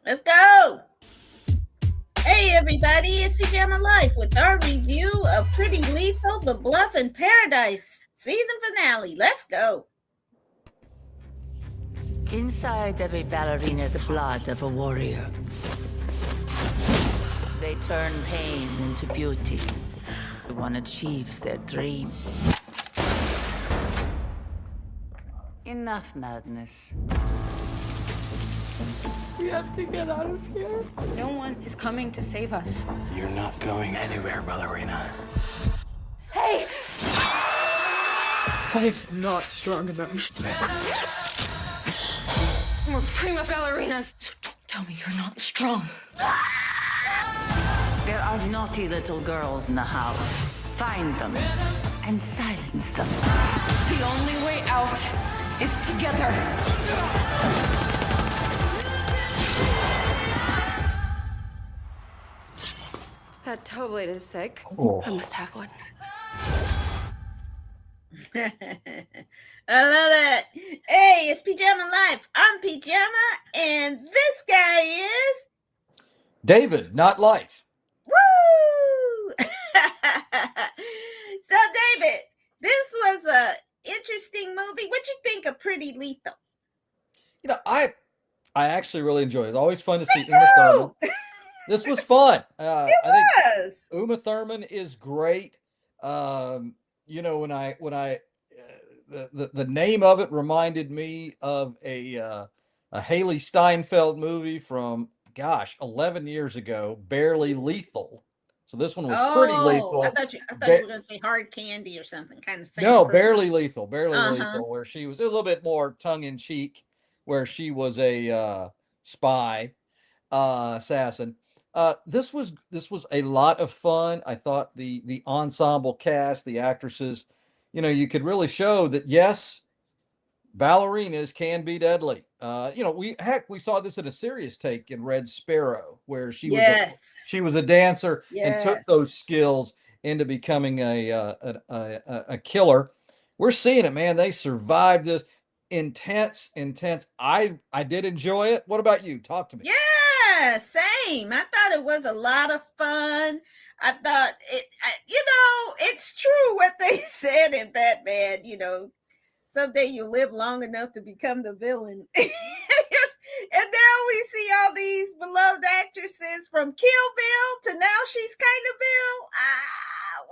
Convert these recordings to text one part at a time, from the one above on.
Let's go. Hey, everybody, it's Pajama Life with our review of Pretty Lethal, The Bluff in Paradise season finale. Let's go. Inside every ballerina's blood of a warrior. They turn pain into beauty. One achieves their dream. Enough madness. We have to get out of here. No one is coming to save us. You're not going anywhere, ballerina. Hey! I'm not strong enough. We're prima ballerinas, so don't tell me you're not strong. There are naughty little girls in the house. Find them and silence them. The only way out is together. That toe blade is sick. Oh. I must have one. I love that. Hey, it's Pajama Life. I'm Pajama, and this guy is David, not life. Woo! So, David, this was a interesting movie. What you think of Pretty Lethal? You know, I actually really enjoy it. It's always fun to see Me Uma Thurman. too. This was fun. It I was. think Uma Thurman is great. You know, when I the name of it reminded me of a Haley Steinfeld movie from 11 years ago, Barely Lethal. So this one was Pretty Lethal. I thought you were going to say Hard Candy or something kind of thing. No, Barely Lethal, Uh-huh. Lethal, where she was a little bit more tongue in cheek, where she was a spy, assassin. This was a lot of fun. I thought the ensemble cast, the actresses, you know, you could really show that yes, ballerinas can be deadly. You know, we saw this in a serious take in Red Sparrow, where she was a dancer and took Yes. those skills into becoming a killer. We're seeing it, man. They survived this intense. I did enjoy it. What about you? Talk to me. Yeah, same. I thought it was a lot of fun. I thought it's true what they said in Batman, someday you'll live long enough to become the villain. And now we see all these beloved actresses from Kill Bill to now she's kind of Bill.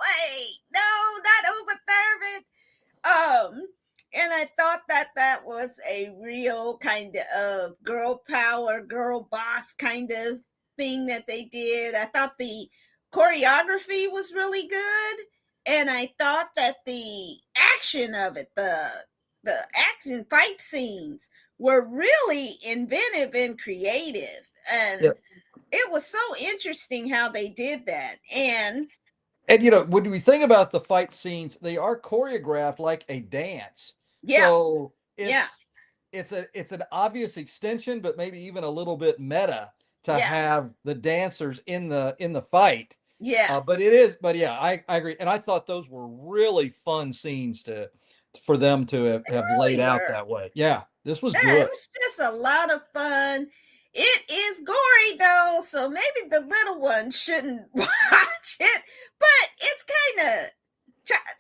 Wait, no, not Uma Thurman. And I thought that was a real kind of girl power, girl boss kind of thing that they did. I thought the choreography was really good. And I thought that the action of it, the action fight scenes were really inventive and creative. And It was so interesting how they did that. And you know, when we think about the fight scenes, they are choreographed like a dance. yeah, So yeah, it's an obvious extension, but maybe even a little bit meta to Yeah. have the dancers in the fight. yeah. But yeah, I agree. And I thought those were really fun scenes for them to have laid really out were. that way. Yeah, this was Yeah, good. it was just a lot of fun. It is gory though, so maybe the little ones shouldn't watch it. But it's kind of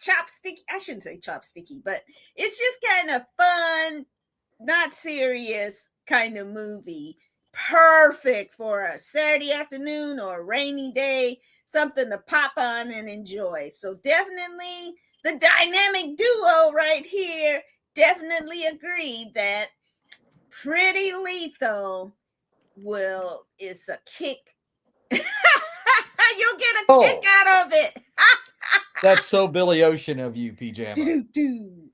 chopsticky. I shouldn't say chopsticky, but it's just kind of fun, not serious kind of movie. Perfect for a Saturday afternoon or a rainy day, something to pop on and enjoy. So definitely the dynamic duo right here definitely agreed that Pretty Lethal is a kick. You'll get a kick out of it. That's so Billy Ocean of you, Pajama. Do-do-do.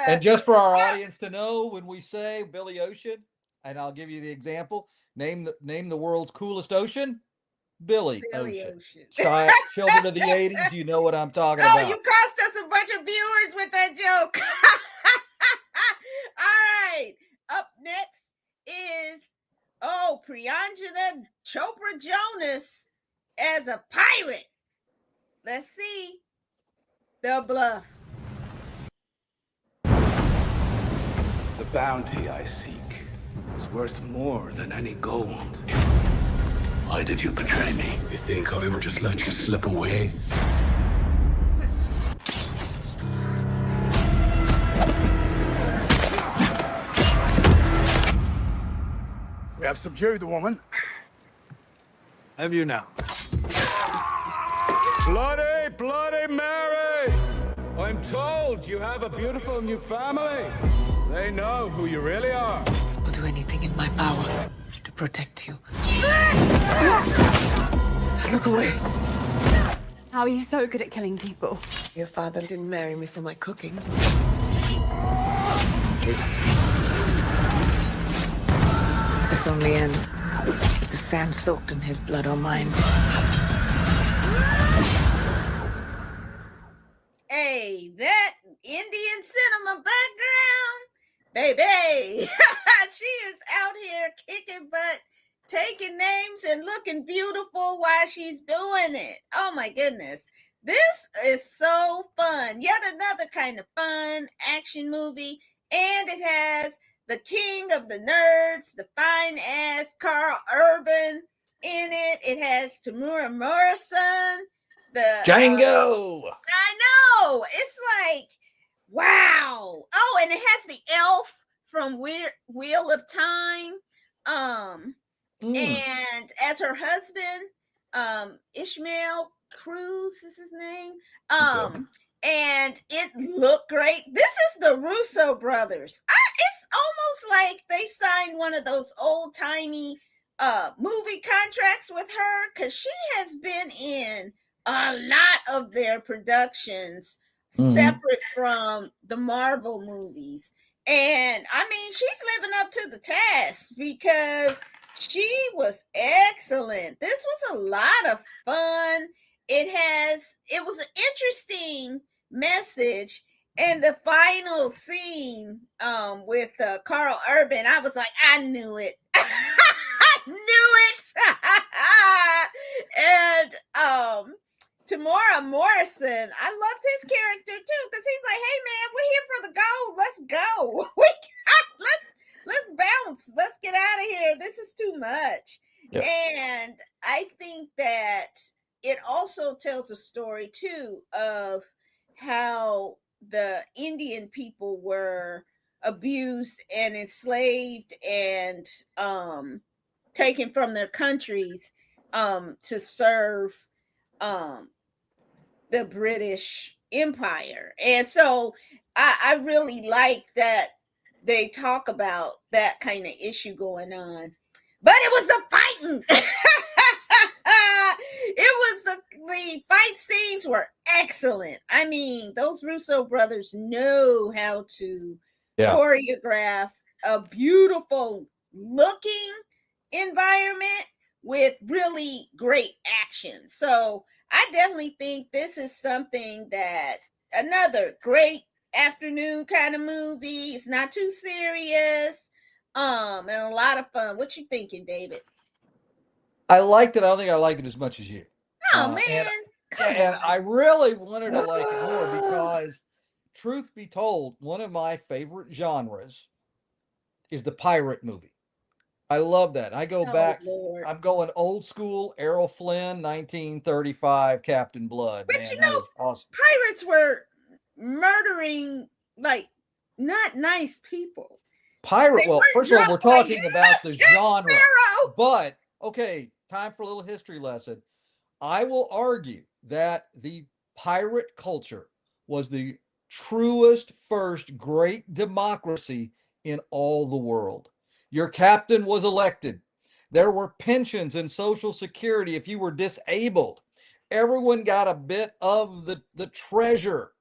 And just for our audience to know, when we say Billy Ocean, and I'll give you the example, name the world's coolest ocean, Billy Ocean. Children of the 80s, you know what I'm talking about. You cost us a bunch of viewers with that joke. All right. Up next is Priyanjana Chopra Jonas as a pirate. Let's see. The Bluff. The bounty I seek It's worth more than any gold. Why did you betray me? You think I would just let you slip away? We have subdued the woman. Have you now? Bloody, bloody Mary! I'm told you have a beautiful new family. They know who you really are. I'll do anything in my power to protect you. Look away. How are you so good at killing people? Your father didn't marry me for my cooking. This only ends with the sand soaked in his blood or mine. Hey, that Indian cinema background, baby. She is out here kicking butt, taking names, and looking beautiful while she's doing it. Oh my goodness. This is so fun. Yet another kind of fun action movie. And it has the king of the nerds, the fine ass Carl Urban in it. It has Tamura Morrison. Django. I know. It's like, wow. Oh, and it has the elf from Wheel of Time. And as her husband, Ishmael Cruz is his name. And it looked great. This is the Russo brothers. It's almost like they signed one of those old-timey movie contracts with her, because she has been in a lot of their productions separate from the Marvel movies. And I mean, she's living up to the task because she was excellent. This was a lot of fun. It was an interesting message. And the final scene with Carl Urban, I was like, I knew it. I knew it. And Tamora Morrison, I loved his character too, because he's like, hey man, we're here for the gold. Let's go. Let's bounce. Let's get out of here. This is too much. Yep. And I think that it also tells a story too of how the Indian people were abused and enslaved and taken from their countries to serve the British Empire. And so I really like that they talk about that kind of issue going on. But it was the fighting. It was the fight scenes were excellent. I mean, those Russo brothers know how to choreograph a beautiful looking environment with really great action. So I definitely think this is something that another great afternoon kind of movie. It's not too serious. And a lot of fun. What you thinking, David? I liked it. I don't think I liked it as much as you. Oh man. And I really wanted to like it more because, truth be told, one of my favorite genres is the pirate movie. I love that. I go back. Lord. I'm going old school. Errol Flynn, 1935, Captain Blood. But man, you know, awesome. Pirates were murdering like not nice people. Pirate. Well, first of all, we're talking about the genre. Sparrow. But okay, time for a little history lesson. I will argue that the pirate culture was the truest first great democracy in all the world. Your captain was elected. There were pensions and Social Security if you were disabled. Everyone got a bit of the treasure.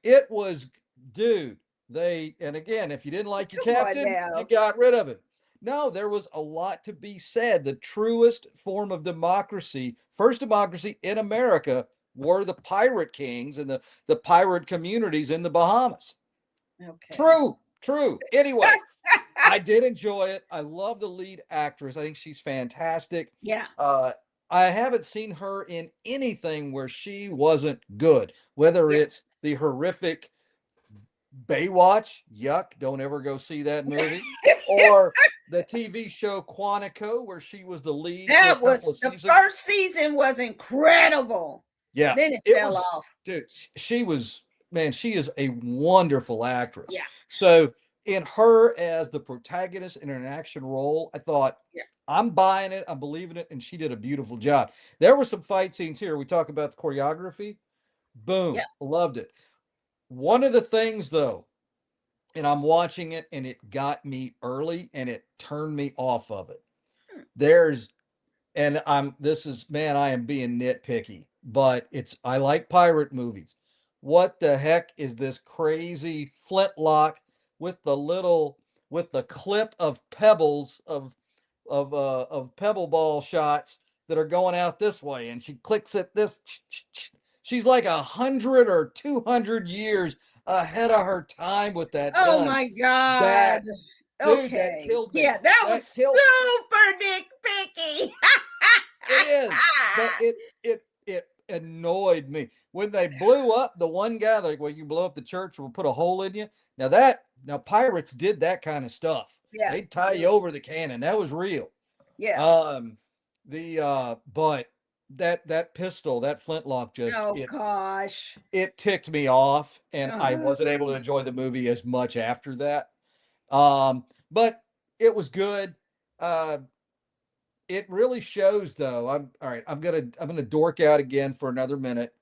It was, dude, and again, if you didn't like your captain, you got rid of him. No, there was a lot to be said. The truest form of democracy, first democracy in America, were the pirate kings and the pirate communities in the Bahamas. Okay. True. Anyway, I did enjoy it. I love the lead actress. I think she's fantastic. Yeah. I haven't seen her in anything where she wasn't good, whether it's the horrific Baywatch, yuck, don't ever go see that movie, or the TV show Quantico, where she was the lead for a That was couple of the seasons. first season was incredible. Yeah, Then it fell was, off. dude. She was, man. She is a wonderful actress. Yeah. So in her as the protagonist in an action role, I thought, Yeah. I'm buying it. I'm believing it, and she did a beautiful job. There were some fight scenes here. We talk about the choreography. Boom, Yeah. loved it. One of the things though, and I'm watching it, and it got me early, and it turned me off of it. There's and this is, man, I am being nitpicky, but I like pirate movies. What the heck is this crazy flintlock with the clip of pebbles of pebble ball shots that are going out this way, and she clicks at this. She's like 100 or 200 years ahead of her time with that Oh gun. my God. That dude, that Okay. killed me. Yeah, that was killed super nitpicky. It is, but it annoyed me when they blew up the one guy. Like, well, you blow up the church, we'll put a hole in you. Now pirates did that kind of stuff. Yeah. They'd tie you over the cannon. That was real. Yeah. But that pistol, that flintlock, just Oh gosh. it ticked me off, and I Uh-huh. wasn't able to enjoy the movie as much after that. But it was good. It really shows, though. All right. I'm gonna dork out again for another minute.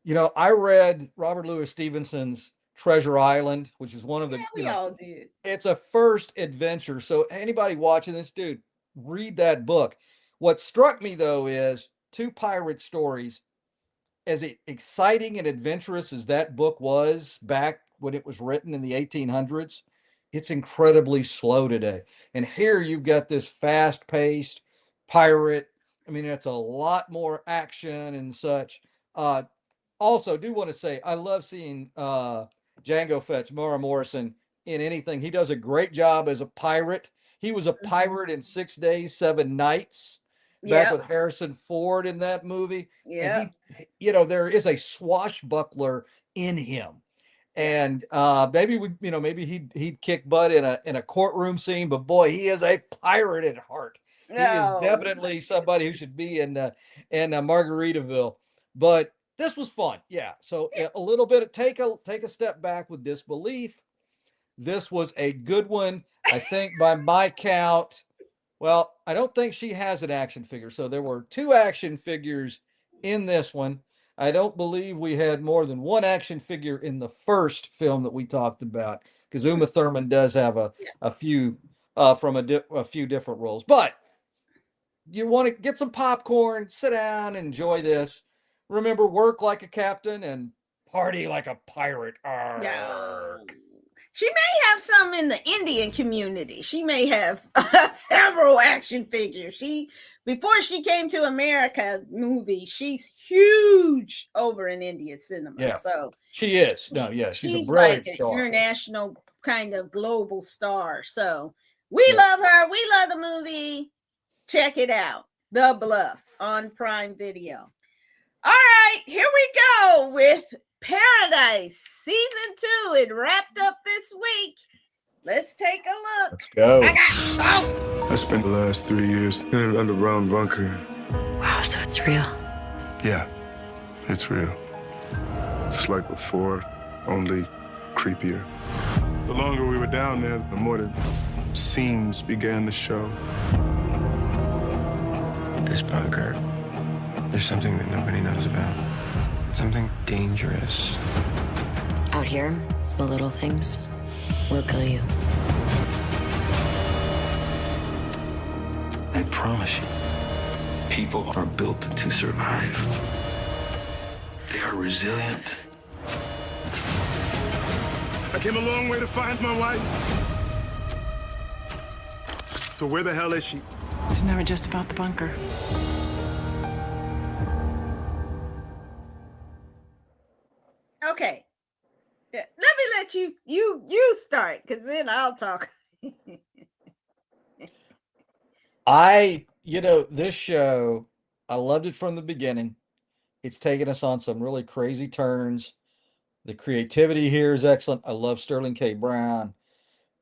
You know, I read Robert Louis Stevenson's Treasure Island, which is one of the, Yeah, we all did. it's a first adventure. So anybody watching this, dude, read that book. What struck me though is two pirate stories. As exciting and adventurous as that book was back when it was written in the 1800s, it's incredibly slow today. And here you've got this fast-paced pirate. I mean, it's a lot more action and such. Also, do want to say I love seeing Django Fett's Mara Morrison in anything. He does a great job as a pirate. He was a pirate in 6 Days, 7 Nights back Yep. with Harrison Ford in that movie. Yeah. And there is a swashbuckler in him. And maybe he'd kick butt in a courtroom scene, but boy, he is a pirate at heart. He is definitely somebody who should be in Margaritaville. But this was fun. Yeah. So a little bit, take a step back with disbelief. This was a good one. I think by my count, well, I don't think she has an action figure. So there were 2 action figures in this one. I don't believe we had more than 1 action figure in the first film that we talked about, because Uma Thurman does have a few from a few different roles. But you want to get some popcorn, sit down, enjoy this. Remember, work like a captain and party like a pirate. Arrgh. She may have some in the Indian community. She may have several action figures. Before she came to America movie, she's huge over in Indian cinema. Yeah. So She is. No, yeah, she's a like brilliant an star. international kind of global star. So we Yeah. love her. We love the movie. Check it out. The Bluff on Prime Video. All right, here we go with Paradise Season 2. It wrapped up this week. Let's take a look. Let's go. I spent the last 3 years in an underground bunker. Wow, so it's real. Yeah, it's real. It's like before, only creepier. The longer we were down there, the more the scenes began to show. This bunker, there's something that nobody knows about. Something dangerous. Out here, the little things will kill you. I promise you, people are built to survive. They are resilient. I came a long way to find my wife. So where the hell is she? It's never just about the bunker. Okay. Yeah, let me let you start, because then I'll talk. This show, I loved it from the beginning. It's taken us on some really crazy turns. The creativity here is excellent. I love Sterling K. Brown.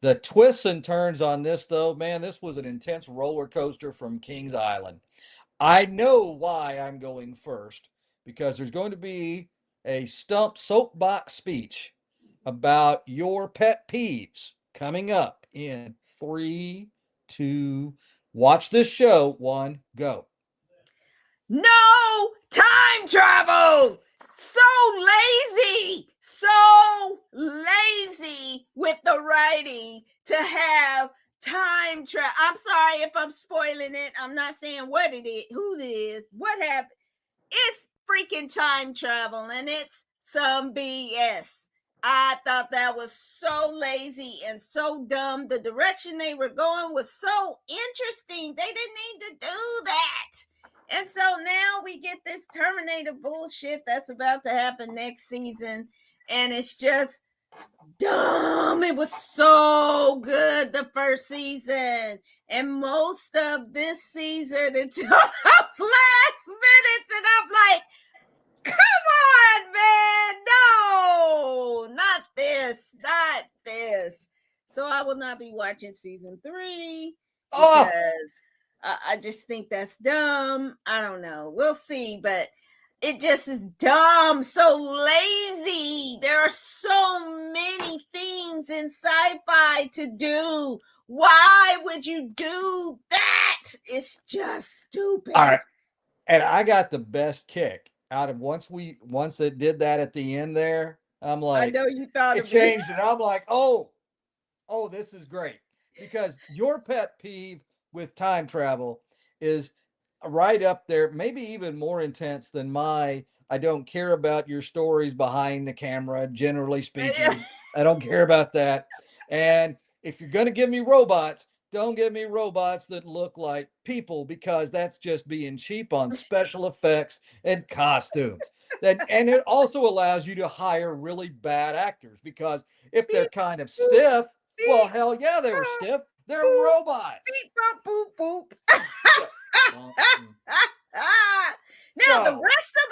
The twists and turns on this, though, man, this was an intense roller coaster from Kings Island. I know why I'm going first because there's going to be a stump soapbox speech about your pet peeves coming up in 3, 2, watch this show, 1, go. No time travel. So lazy with the writing to have time travel. I'm sorry if I'm spoiling it. I'm not saying what it is, who it is, what happened. It's freaking time travel and it's some BS. I thought that was so lazy and so dumb. The direction they were going was so interesting. They didn't need to do that. And so now we get this Terminator bullshit that's about to happen next season. And it's just dumb. It was so good the first season. And most of this season until those last minutes. And I'm like, come on, man. No, not this. So I will not be watching season 3 because I just think that's dumb. I don't know. We'll see, but it just is dumb, so lazy. There are so many things in sci-fi to do. Why would you do that? It's just stupid. All right. And I got the best kick out of once it did that at the end there. I'm like, I know you thought it changed it. I'm like, oh, this is great. Because your pet peeve with time travel is right up there, maybe even more intense than my I don't care about your stories behind the camera, generally speaking. I don't care about that. And if you're going to give me robots, don't give me robots that look like people because that's just being cheap on special effects and costumes. And it also allows you to hire really bad actors because if they're kind of stiff, well, hell yeah, they were stiff. They're robots. Beep, boop, boop, boop. Now, the rest of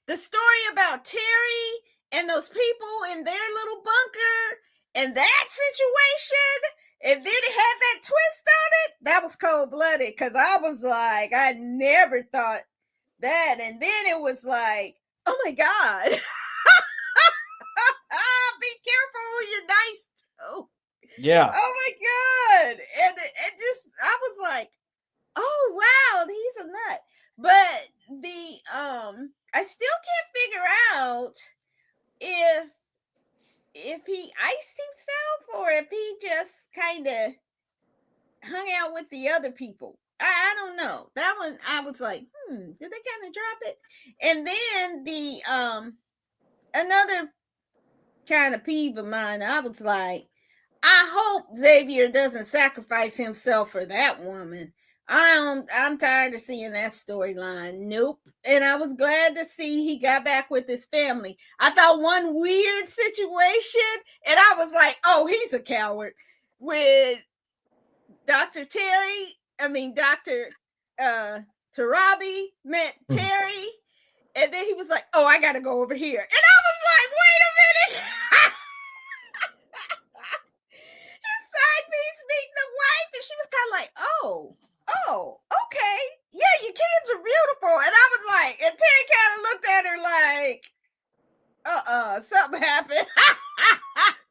the story about Terry and those people in their little bunker and that situation, and then it had that twist on it, that was cold-blooded because I was like, I never thought that. And then it was like, oh my God. Be careful who you're nice to. Yeah. Oh my God. And it just, I was like, oh wow, he's a nut. But the I still can't figure out if he iced himself or if he just kind of hung out with the other people. I don't know. That one I was like, did they kind of drop it? And then the another kind of peeve of mine, I was like, I hope Xavier doesn't sacrifice himself for that woman. I'm tired of seeing that storyline. Nope. And I was glad to see he got back with his family. I thought one weird situation, and I was like, oh, he's a coward. With Dr. Tarabi met Terry, and then he was like, oh, I gotta go over here. And I was like, wait a minute. His side piece meeting the wife, and she was kind of like, oh, okay. Yeah, your kids are beautiful. And I was like, and Terry kind of looked at her like, something happened.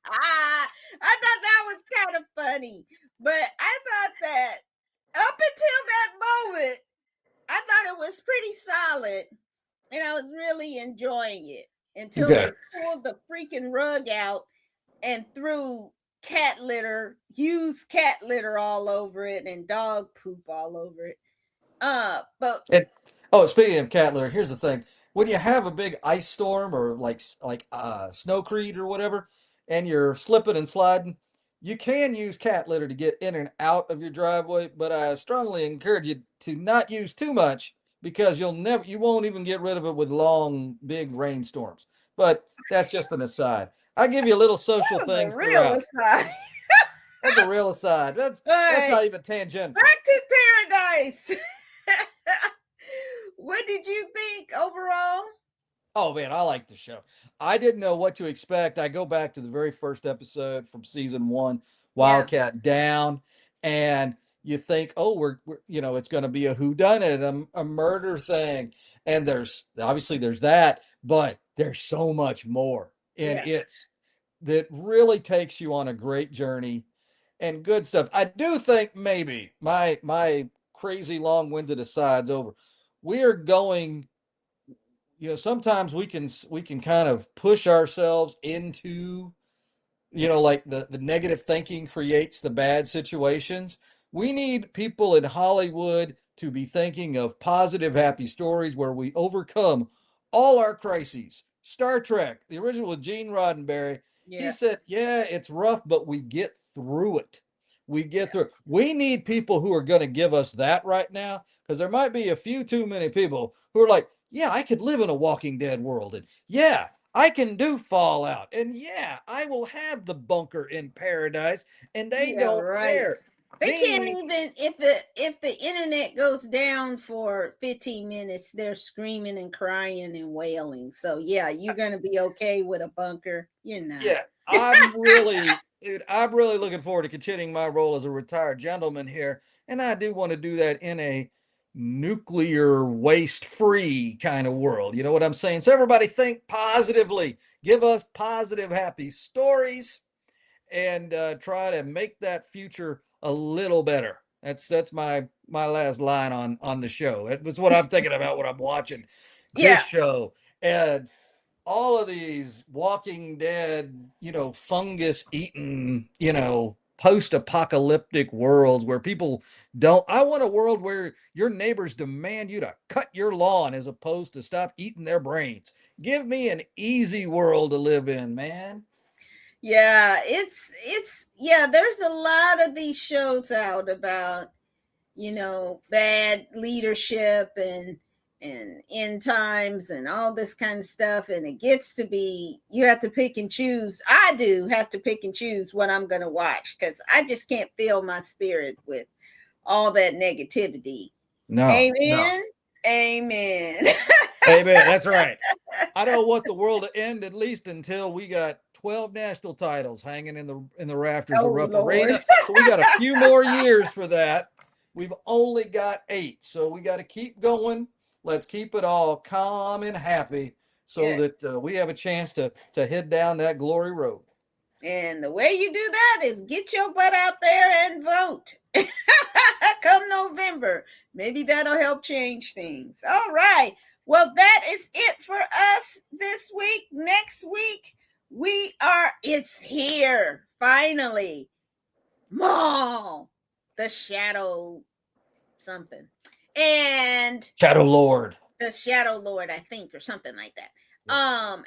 I thought that was kind of funny. But I thought that up until that moment, I thought it was pretty solid. And I was really enjoying it until they pulled the freaking rug out and threw used cat litter all over it and dog poop all over it. Speaking of cat litter, here's the thing. When you have a big ice storm or like snowcrete or whatever, and you're slipping and sliding, you can use cat litter to get in and out of your driveway, but I strongly encourage you to not use too much because you won't even get rid of it with long, big rainstorms. But that's just an aside. I'll give you a little social things throughout. Aside. That's a real aside. That's not even tangential. Back to paradise. What did you think overall? Oh man, I like the show. I didn't know what to expect. I go back to the very first episode from season one, Yeah. Wildcat Down, and you think, oh, we're it's going to be a whodunit, a murder thing, and there's obviously there's that, but there's so much more, and Yeah. it's that really takes you on a great journey and good stuff. I do think maybe my crazy long-winded asides over. We are going, sometimes we can kind of push ourselves into, like the negative thinking creates the bad situations. We need people in Hollywood to be thinking of positive, happy stories where we overcome all our crises. Star Trek, the original with Gene Roddenberry, he Yeah. said, yeah, it's rough, but we get through it. We get through it. We need people who are going to give us that right now, because there might be a few too many people who are like, yeah, I could live in a Walking Dead world. And yeah, I can do Fallout. And yeah, I will have the bunker in paradise. And they Yeah, don't right. care. They can't Me, even if the internet goes down for 15 minutes, they're screaming and crying and wailing. So yeah, you're gonna be okay with a bunker. You're not. yeah, I'm really looking forward to continuing my role as a retired gentleman here. And I do want to do that in a nuclear waste free kind of world. You know what I'm saying? So everybody think positively, give us positive, happy stories, and try to make that future a little better. That's my last line on the show. It was what I'm thinking about when I'm watching this Yeah. show. And all of these Walking Dead, fungus eaten, post-apocalyptic worlds where people don't. I want a world where your neighbors demand you to cut your lawn as opposed to stop eating their brains. Give me an easy world to live in, man. Yeah, it's yeah, there's a lot of these shows out about, bad leadership and end times and all this kind of stuff, and it gets to be you have to pick and choose. I do have to pick and choose what I'm going to watch cuz I just can't fill my spirit with all that negativity. No, no. Amen. Amen. Amen. That's right. I don't want the world to end, at least until we got 12 national titles hanging in the rafters Oh of Rupp Lord. Arena. So we got a few more years for that. We've only got 8, so we got to keep going. Let's keep it all calm and happy, so Yeah. that we have a chance to head down that glory road. And the way you do that is get your butt out there and vote. Come November. Maybe that'll help change things. All right. Well, that is it for us this week. Next week, it's here. Finally. Maul, the shadow something. And Shadow Lord. the Shadow Lord, I think, or something like that.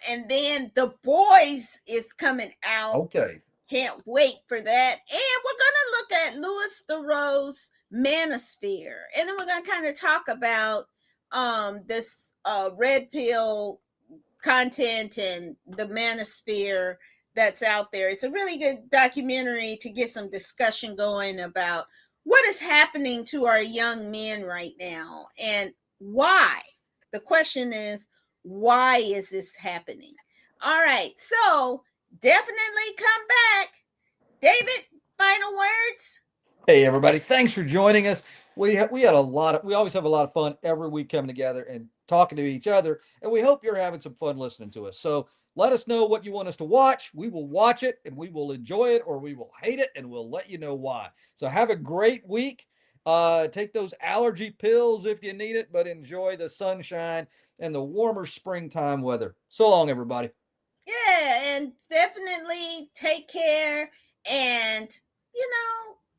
And then The Boys is coming out. Okay. Can't wait for that. And we're gonna look at Louis Theroux's Manosphere, and then we're gonna kind of talk about this red pill content and the Manosphere that's out there. It's a really good documentary to get some discussion going about what is happening to our young men right now and why. The question is, why is this happening? All right, so definitely come back. David, final words? Hey everybody, thanks for joining us. We always have a lot of fun every week coming together and talking to each other, and we hope you're having some fun listening to us. So let us know what you want us to watch. We will watch it and we will enjoy it, or we will hate it, and we'll let you know why. So have a great week. Take those allergy pills if you need it, but enjoy the sunshine and the warmer springtime weather. So long, everybody. Yeah, and definitely take care, and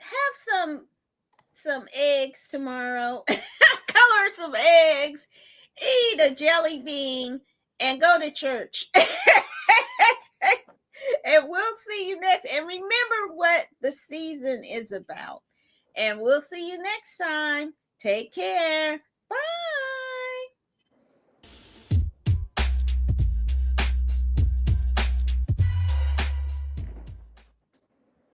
have some eggs tomorrow. Color some eggs, eat a jelly bean, and go to church. And we'll see you next. And remember what the season is about. And we'll see you next time. Take care. Bye.